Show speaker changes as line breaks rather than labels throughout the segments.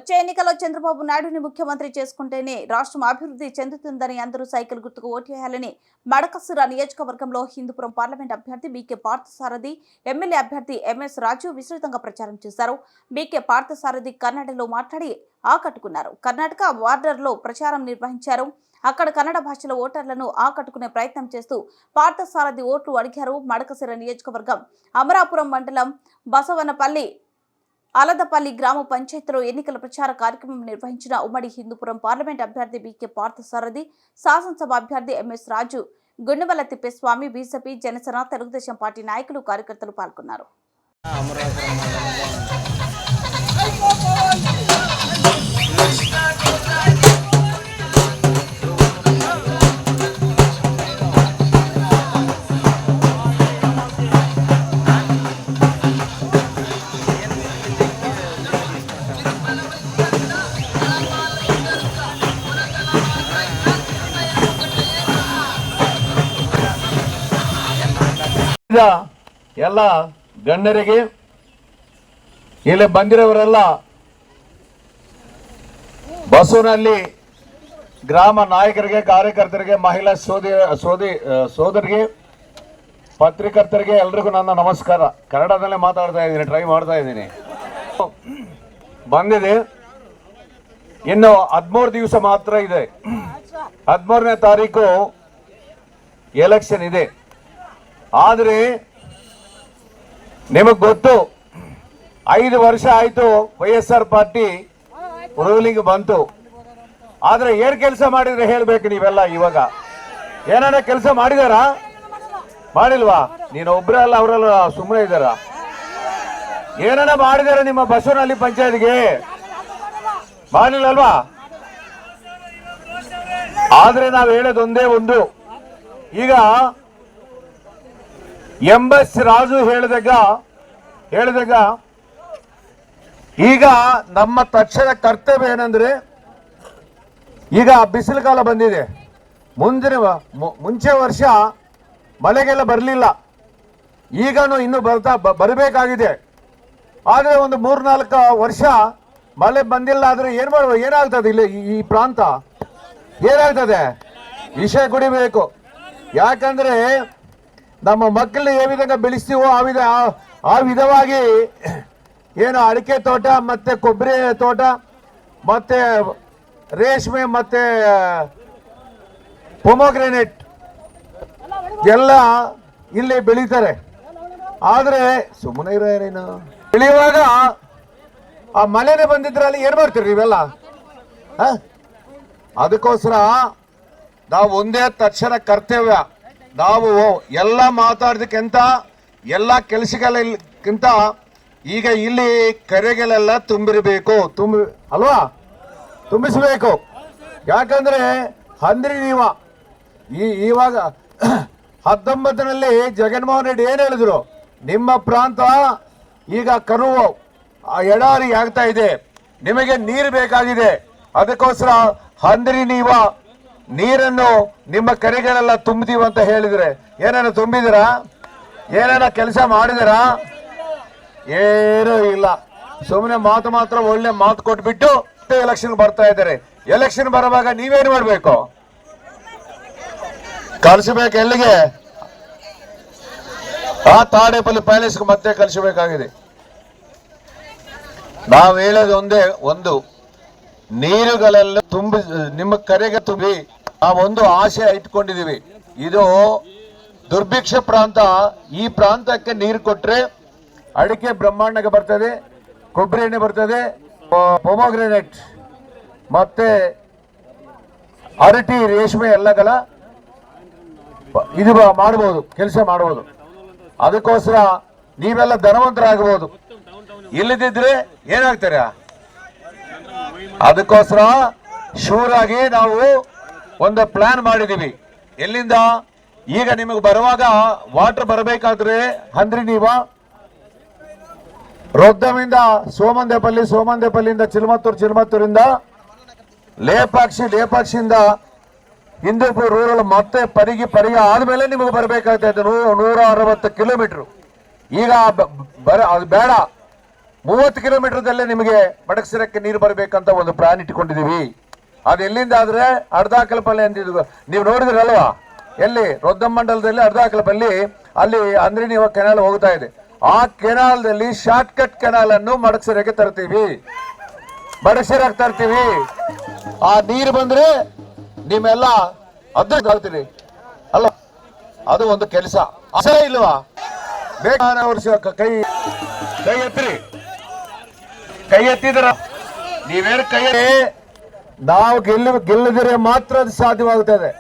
వచ్చే ఎన్నికల్లో చంద్రబాబు నాయుడుని ముఖ్యమంత్రి చేసుకుంటేనే రాష్ట్రం అభివృద్ధి చెందుతుందని అందరూ సైకిల్ గుర్తుకు ఓటేయాలని మడకసిర నియోజకవర్గంలో హిందూపురం పార్లమెంట్ అభ్యర్థి బీకే పార్థసారథి, ఎమ్మెల్యే అభ్యర్థి ఎంఎస్ రాజు విస్తృతంగా ప్రచారం చేశారు. బీకే పార్థసారథి కన్నడలో మాట్లాడి ఆకట్టుకున్నారు. కర్ణాటక బార్డర్లో ప్రచారం నిర్వహించారు. అక్కడ కన్నడ భాషలో ఓటర్లను ఆకట్టుకునే ప్రయత్నం చేస్తూ పార్థసారథి ఓట్లు అడిగారు. మడకసిర నియోజకవర్గం అమరాపురం మండలం బసవనపల్లి అలదపల్లి గ్రామ పంచాయతీలో ఎన్నికల ప్రచార కార్యక్రమం నిర్వహించిన ఉమ్మడి హిందూపురం పార్లమెంట్ అభ్యర్థి బీకే పార్థసారథి, శాసనసభ అభ్యర్థి ఎంఎస్ రాజు, గుండెవల్ల తిప్పేస్వామి, బీజేపీ, జనసేన, తెలుగుదేశం పార్టీ నాయకులు, కార్యకర్తలు పాల్గొన్నారు.
ಎಲ್ಲ ಗಣ್ಯರಿಗೆ, ಇಲ್ಲಿ ಬಂದಿರೋವರೆಲ್ಲ ಬಸವನಹಳ್ಳಿ ಗ್ರಾಮ ನಾಯಕರಿಗೆ, ಕಾರ್ಯಕರ್ತರಿಗೆ, ಮಹಿಳಾ ಸೋದರಿಗೆ, ಪತ್ರಿಕರ್ತರಿಗೆ ಎಲ್ರಿಗೂ ನನ್ನ ನಮಸ್ಕಾರ. ಕನ್ನಡದಲ್ಲೇ ಮಾತಾಡ್ತಾ ಇದ್ದೀನಿ, ಟ್ರೈ ಮಾಡ್ತಾ ಇದ್ದೀನಿ. ಬಂದಿದೆ, ಇನ್ನು 13 ದಿವಸ ಮಾತ್ರ ಇದೆ. 13ನೇ ತಾರೀಕು ಎಲೆಕ್ಷನ್ ಇದೆ. ಆದರೆ ನಿಮಗೆ ಗೊತ್ತು, 5 ವರ್ಷ ಆಯ್ತು ವೈಎಸ್ಆರ್ ಪಾರ್ಟಿ ರೂಲಿಂಗ್ ಬಂತು. ಆದ್ರೆ ಏನ್ ಕೆಲಸ ಮಾಡಿದ್ರೆ ಹೇಳ್ಬೇಕು ನೀವೆಲ್ಲ. ಇವಾಗ ಏನಾರ ಕೆಲಸ ಮಾಡಿದಾರಾ? ಮಾಡಿಲ್ವಾ? ನೀನು ಒಬ್ಬರೇ ಅಲ್ಲ, ಅವರೆಲ್ಲ ಸುಮ್ಮನೆ ಇದ್ದಾರ. ಏನಾರ ಮಾಡಿದಾರ ನಿಮ್ಮ ಬಸವನಹಳ್ಳಿ ಪಂಚಾಯತ್ಗೆ? ಮಾಡಿಲ್ಲಲ್ವಾ? ಆದ್ರೆ ನಾವು ಹೇಳೋದೊಂದೇ ಒಂದು, ಈಗ ಎಂಎಸ್ ರಾಜು ಹೇಳಿದಾಗ ಈಗ ನಮ್ಮ ತಕ್ಷಣ ಕರ್ತವ್ಯ ಏನಂದ್ರೆ, ಈಗ ಬಿಸಿಲು ಕಾಲ ಬಂದಿದೆ. ಮುಂಚೆ ವರ್ಷ ಮಳೆಗೆಲ್ಲ ಬರಲಿಲ್ಲ, ಈಗನೂ ಇನ್ನು ಬರಬೇಕಾಗಿದೆ. ಆದರೆ ಒಂದು 3-4 ವರ್ಷ ಮಳೆ ಬಂದಿಲ್ಲ. ಆದರೆ ಏನಾಗ್ತದೆ ಇಲ್ಲಿ ಈ ಪ್ರಾಂತ ಏನಾಗ್ತದೆ? ವಿಷಯ ಕುಡಿಬೇಕು. ಯಾಕಂದ್ರೆ ನಮ್ಮ ಮಕ್ಕಳನ್ನ ಯಾವ ವಿಧಂగా ಬೆಳೆಸ್ತೀವೋ ಆ ವಿಧವಾಗಿ ಏನು ಅಡಿಕೆ ತೋಟ, ಮತ್ತೆ ಕೊಬ್ಬರಿ ತೋಟ, ಮತ್ತೆ ರೇಷ್ಮೆ, ಮತ್ತೆ ಪೊಮೊಗ್ರೆನೇಟ್ ಎಲ್ಲ ಇಲ್ಲಿ ಬೆಳೀತಾರೆ. ಆದ್ರೆ ಸುಮ್ಮನೆ ಇರೇನು ಬೆಳೆಯುವಾಗ ಆ ಮಳೆನೇ ಬಂದಿದ್ರೆ ಅಲ್ಲಿ ಏನ್ ಮಾಡ್ತೀರಿ ನೀವೆಲ್ಲ? ಅದಕ್ಕೋಸ್ಕರ ನಾವು ಒಂದೇ ತಕ್ಷಣ ಕರ್ತವ್ಯ, ನಾವು ಎಲ್ಲ ಮಾತಾಡೋದಕ್ಕಿಂತ, ಎಲ್ಲ ಕೆಲಸಗಳಿಗಿಂತ ಈಗ ಇಲ್ಲಿ ಕೆರೆಗಳೆಲ್ಲ ಅಲ್ವಾ? ತುಂಬಿಸಬೇಕು. ಯಾಕಂದ್ರೆ ಹಂದ್ರಿ ಇವಾಗ 19ರಲ್ಲಿ ಜಗನ್ಮೋಹನ್ ರೆಡ್ಡಿ ಏನ್ ಹೇಳಿದ್ರು, ನಿಮ್ಮ ಪ್ರಾಂತ ಈಗ ಕರುವು ಎಡಾರಿ ಆಗ್ತಾ ಇದೆ, ನಿಮಗೆ ನೀರು ಬೇಕಾಗಿದೆ. ಅದಕ್ಕೋಸ್ಕರ ಹಂದ್ರಿ ನೀರನ್ನು ನಿಮ್ಮ ಕೆರೆಗಳೆಲ್ಲ ತುಂಬ್ತೀವಿ ಅಂತ ಹೇಳಿದ್ರೆ ಏನಾರ ತುಂಬಿದಿರಾ? ಏನಾರ ಕೆಲಸ ಮಾಡಿದಿರಾ? ಏನೂ ಇಲ್ಲ. ಸುಮ್ಮನೆ ಮಾತ್ರ ಒಳ್ಳೆ ಮಾತು ಕೊಟ್ಬಿಟ್ಟು ಎಲೆಕ್ಷನ್ ಬರ್ತಾ ಇದ್ದಾರೆ. ಎಲೆಕ್ಷನ್ ಬರುವಾಗ ನೀವೇನು ಮಾಡ್ಬೇಕು? ಕಳಿಸಬೇಕು. ಎಲ್ಲಿಗೆ? ಆ ತಾಡೇಪಲ್ಲಿ ಪ್ಯಾಲೇಸ್ಗೆ ಮತ್ತೆ ಕಳಿಸಬೇಕಾಗಿದೆ. ನಾವು ಹೇಳೋದು ಒಂದೇ ಒಂದು, ನೀರುಗಳೆಲ್ಲ ನಿಮ್ಮ ಕರೆಗೆ ತುಂಬಿ ನಾವೊಂದು ಆಸೆ ಇಟ್ಕೊಂಡಿದೀವಿ. ಇದು ದುರ್ಭಿಕ್ಷ ಪ್ರಾಂತ. ಈ ಪ್ರಾಂತಕ್ಕೆ ನೀರು ಕೊಟ್ರೆ ಅಡಿಕೆ ಬ್ರಹ್ಮಾಂಡಕ್ಕೆ ಬರ್ತದೆ, ಕೊಬ್ಬರಿ ಎಣ್ಣೆ ಬರ್ತದೆ, ಪೊಮೊಗ್ರೆನೇಟ್ ಮತ್ತೆ ಅರಟಿ, ರೇಷ್ಮೆ ಎಲ್ಲಗಳ ಇದು ಮಾಡಬಹುದು, ಕೆಲಸ ಮಾಡಬಹುದು. ಅದಕ್ಕೋಸ್ಕರ ನೀವೆಲ್ಲ ಧನವಂತರಾಗಬಹುದು. ಇಲ್ಲದಿದ್ರೆ ಏನಾಗ್ತಾರೆ? ಅದಕ್ಕೋಸ್ಕರ ಶೂರಾಗಿ ನಾವು ಒಂದು ಪ್ಲಾನ್ ಮಾಡಿದೀವಿ. ಎಲ್ಲಿಂದ? ಈಗ ನಿಮಗೆ ಬರುವಾಗ ವಾಟರ್ ಬರಬೇಕಾದ್ರೆ ಹಂದ್ರಿ ರೊದ್ದಮಿಂದ ಸೋಮಂದೇಪಲ್ಲಿಂದ ಚಿಲ್ಮತ್ತೂರಿಂದ ಲೇಪಾಕ್ಷಿಯಿಂದ ಹಿಂದೂಪುರ ರೂರಲ್ ಮತ್ತೆ ಪರಿಗಿ ಆದ್ಮೇಲೆ ನಿಮಗೆ ಬರಬೇಕಾಗ್ತದೆ 160 ಕಿಲೋಮೀಟರ್. ಈಗ ಅದು ಬೇಡ. 30 ಕಿಲೋಮೀಟರ್ದಲ್ಲೇ ನಿಮಗೆ ಮಡಕಸಿರಕ್ಕೆ ನೀರು ಬರಬೇಕಂತ ಒಂದು ಪ್ಲಾನ್ ಇಟ್ಕೊಂಡಿದೀವಿ. ಅದು ಎಲ್ಲಿಂದ ಆದ್ರೆ ಅರ್ಧಾಕಲ್ಪಲ್ಲಿ ಅಂದಿದ್ದು ನೀವು ನೋಡಿದ್ರಲ್ವಾ, ಎಲ್ಲಿ ರೊದ್ದಂ ಮಂಡಲದಲ್ಲಿ ಅರ್ಧಾಕಲ್ಪಲ್ಲಿ ಅಲ್ಲಿ ಅಂದ್ರೆ ನೀವು ಕೆನಾಲ್ ಹೋಗ್ತಾ ಇದೆ. ಆ ಕೆನಾಲ್ದಲ್ಲಿ ಶಾರ್ಟ್ ಕಟ್ ಕೆನಾಲ್ ಅನ್ನು ಮಡಕಸಿರಕ್ಕೆ ತರ್ತೀವಿ, ಮಡಕಸಿರಕ್ಕೆ ತರ್ತೀವಿ. ಆ ನೀರು ಬಂದ್ರೆ ನಿಮ್ಮೆಲ್ಲ ಅದೃಷ್ಟ ಆಗ್ತೀರಿ ಅಲ್ಲ, ಅದು ಒಂದು ಕೆಲಸ ಅಸಲ ಇಲ್ವಾ? ಬೇಕಾದ ವರ್ಷ ಕೈ ಎತ್ತಿರಿ, ಕೈ ಎತ್ತಿದ್ರ ನೀವೇನು ಕೈ ನಾವು ಗೆಲ್ಲದಿದ್ರೆ ಮಾತ್ರ ಅದು ಸಾಧ್ಯವಾಗುತ್ತದೆ.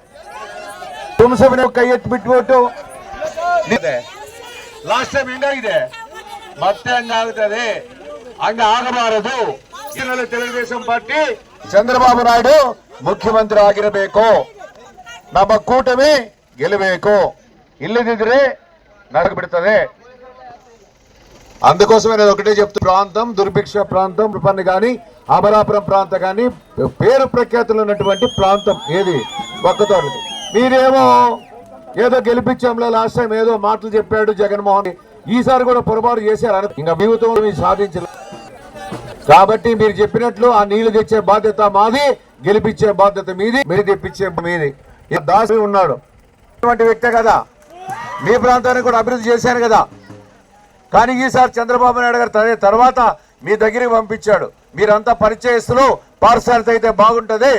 ಸುಮ್ಮನೆ ಕೈ ಎತ್ತಿ ಬಿಟ್ಬಿಟ್ಟು ಲಾಸ್ಟ್ ಟೈಮ್ ಹೆಂಗಾಗಿದೆ ಮತ್ತೆ ಹಂಗಾಗುತ್ತದೆ, ಹಂಗ ಆಗಬಾರದು. ಇದರಲ್ಲಿ తెలుగుదేశం ಪಾರ್ಟಿ ಚಂದ್ರಬಾಬು ನಾಯ್ಡು ಮುಖ್ಯಮಂತ್ರಿ ಆಗಿರಬೇಕು, ನಮ್ಮ ಕೂಟಮಿ ಗೆಲ್ಲಬೇಕು, ಇಲ್ಲದಿದ್ರೆ నడకబెడుతుంది. అందుకోసమే నేను ఒకటే చెప్తూ, ప్రాంతం దుర్భిక్ష ప్రాంతం రూపాన్ని కానీ అమరాపురం ప్రాంతం కానీ పేరు ప్రఖ్యాతులు ఉన్నటువంటి ప్రాంతం ఏది ఒక్కతోటి. మీరేమో ఏదో గెలిపించాంలో లాస్ట్ టైం ఏదో మాటలు చెప్పాడు జగన్మోహన్, ఈసారి కూడా పొరపాటు చేశారు, ఇంకా జీవితం మీరు సాధించలేదు. కాబట్టి మీరు చెప్పినట్లు ఆ నీళ్లు తెచ్చే బాధ్యత మాది, గెలిపించే బాధ్యత మీది, మీరు తెప్పించే మీది. దాసు ఉన్నాడు అటువంటి వ్యక్తే కదా, మీ ప్రాంతాన్ని కూడా అభివృద్ధి చేశాను కదా. కానీ ఈసారి చంద్రబాబు నాయుడు గారు తర్వాత మీ దగ్గరికి పంపించాడు. మీరంతా పరిచయస్తులు, పార్సాలిటీ అయితే బాగుంటుంది,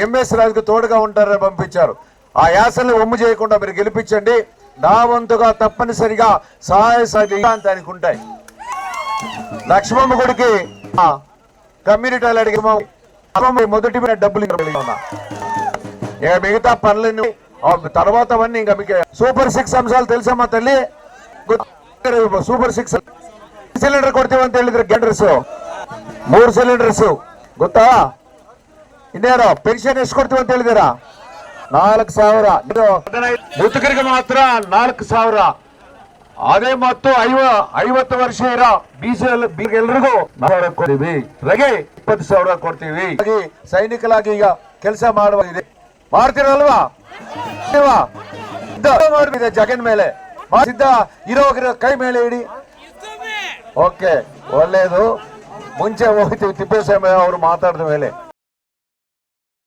ఎంఎస్ రాజుకు తోడుగా ఉంటారని పంపించారు. ఆ యాసల్ని ఒమ్ము చేయకుండా మీరు గెలిపించండి. నా వంతుగా తప్పనిసరిగా సహాయ సహకారానికి ఉంటాయి. లక్ష్మమ్మ గుడికి కమ్యూనిటీలు అడిగి మొదటి డబ్బులు ఉన్నా, ఇక మిగతా పనులన్నీ తర్వాత అవన్నీ ఇంకా మీకు సూపర్ 6 అంశాలు తెలుసమ్మా తల్లి. ಸೂಪರ್ 6 ಸಿಲಿಂಡರ್ ಕೊಡ್ತೀವಿ ಅಂತ ಹೇಳಿದ್ರೆ ಗ್ಯಾಡ್ರಸ್ 3 ಸಿಲಿಂಡರ್ಸ್ ಗೊತ್ತಾ? ಇನ್ನೇನು ಪೆನ್ಷನ್ ಎಷ್ಟು ಕೊಡ್ತೀವಿ ಅಂತ ಹೇಳಿದೀರಾ? 4,000. ಮುದುಕರಿಗೆ ಮಾತ್ರ 4,000. ಅದೇ ಮತ್ತು 50 ವರ್ಷ ಇರೋ ಎಲ್ರಿಗೂ ಕೊಡ್ತೀವಿ, ರಗೆ 20,000 ಕೊಡ್ತೀವಿ. ಸೈನಿಕರಾಗಿ ಈಗ ಕೆಲಸ ಮಾಡುವ ಮಾಡ್ತೀರಲ್ವಾ? ಮಾಡಿದೆ ಜಗನ್ ಮೇಲೆ ಸಿದ್ಧ ಇರೋಗಿರೋ ಕೈ ಮೇಲೆ ಇಡಿ. ಓಕೆ, ಒಳ್ಳೇದು. ಮುಂಚೆ ಹೋಗ್ತೀವಿ ತಿಪ್ಪೇಸ್ವಾಮಿ ಅವರು ಮಾತಾಡಿದ ಮೇಲೆ